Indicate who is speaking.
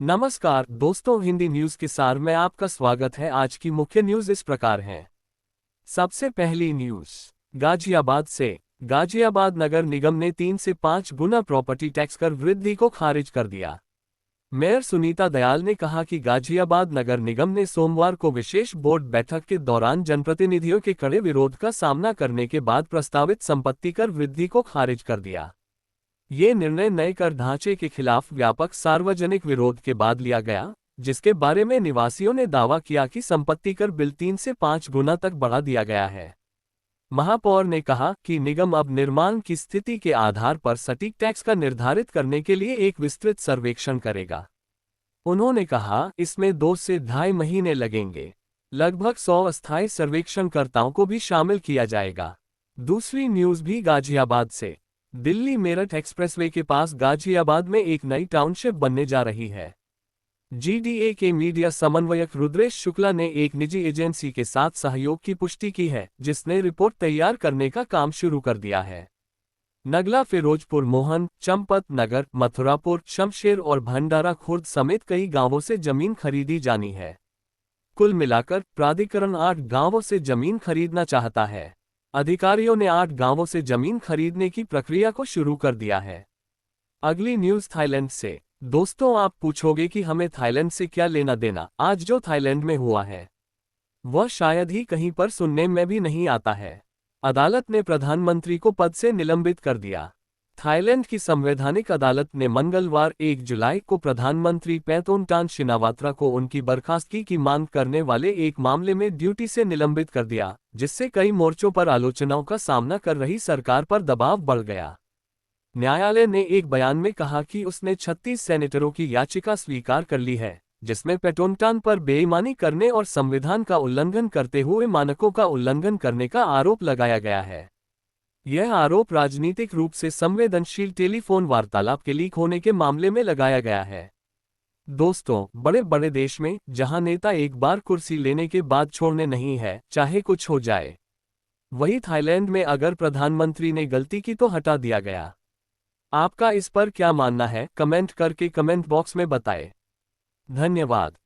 Speaker 1: नमस्कार दोस्तों, हिंदी न्यूज के सार में आपका स्वागत है। आज की मुख्य न्यूज इस प्रकार है। सबसे पहली न्यूज गाजियाबाद से। गाजियाबाद नगर निगम ने 3 से 5 गुना प्रॉपर्टी टैक्स कर वृद्धि को खारिज कर दिया। मेयर सुनीता दयाल ने कहा कि गाजियाबाद नगर निगम ने सोमवार को विशेष बोर्ड बैठक के दौरान जनप्रतिनिधियों के कड़े विरोध का सामना करने के बाद प्रस्तावित संपत्ति कर वृद्धि को खारिज कर दिया। ये निर्णय नए कर ढांचे के खिलाफ व्यापक सार्वजनिक विरोध के बाद लिया गया, जिसके बारे में निवासियों ने दावा किया कि संपत्ति कर बिल 3 से 5 गुना तक बढ़ा दिया गया है। महापौर ने कहा कि निगम अब निर्माण की स्थिति के आधार पर सटीक टैक्स का निर्धारित करने के लिए एक विस्तृत सर्वेक्षण करेगा। उन्होंने कहा, इसमें 2 से ढाई महीने लगेंगे। लगभग 100 अस्थायी सर्वेक्षणकर्ताओं को भी शामिल किया जाएगा। दूसरी न्यूज भी गाजियाबाद से। दिल्ली मेरठ एक्सप्रेसवे के पास गाजियाबाद में एक नई टाउनशिप बनने जा रही है। जीडीए के मीडिया समन्वयक रुद्रेश शुक्ला ने एक निजी एजेंसी के साथ सहयोग की पुष्टि की है, जिसने रिपोर्ट तैयार करने का काम शुरू कर दिया है। नगला, फिरोजपुर, मोहन, चंपत नगर, मथुरापुर, शमशेर और भंडारा खुर्द समेत कई गांवों से जमीन खरीदी जानी है। कुल मिलाकर प्राधिकरण 8 गांवों से जमीन खरीदना चाहता है। अधिकारियों ने 8 गांवों से जमीन खरीदने की प्रक्रिया को शुरू कर दिया है। अगली न्यूज थाईलैंड से। दोस्तों, आप पूछोगे कि हमें थाईलैंड से क्या लेना देना। आज जो थाईलैंड में हुआ है वह शायद ही कहीं पर सुनने में भी नहीं आता है। अदालत ने प्रधानमंत्री को पद से निलंबित कर दिया। थाईलैंड की संवैधानिक अदालत ने मंगलवार 1 जुलाई को प्रधानमंत्री पैथोनटान शिनावात्रा को उनकी बर्खास्तगी की मांग करने वाले एक मामले में ड्यूटी से निलंबित कर दिया, जिससे कई मोर्चों पर आलोचनाओं का सामना कर रही सरकार पर दबाव बढ़ गया। न्यायालय ने एक बयान में कहा कि उसने 36 सेनेटरों की याचिका स्वीकार कर ली है, जिसमें पैथोनटान पर बेईमानी करने और संविधान का उल्लंघन करते हुए मानकों का उल्लंघन करने का आरोप लगाया गया है। यह आरोप राजनीतिक रूप से संवेदनशील टेलीफोन वार्तालाप के लीक होने के मामले में लगाया गया है। दोस्तों, बड़े बड़े देश में जहां नेता एक बार कुर्सी लेने के बाद छोड़ने नहीं है, चाहे कुछ हो जाए, वही थाईलैंड में अगर प्रधानमंत्री ने गलती की तो हटा दिया गया। आपका इस पर क्या मानना है, कमेंट करके कमेंट बॉक्स में बताएं। धन्यवाद।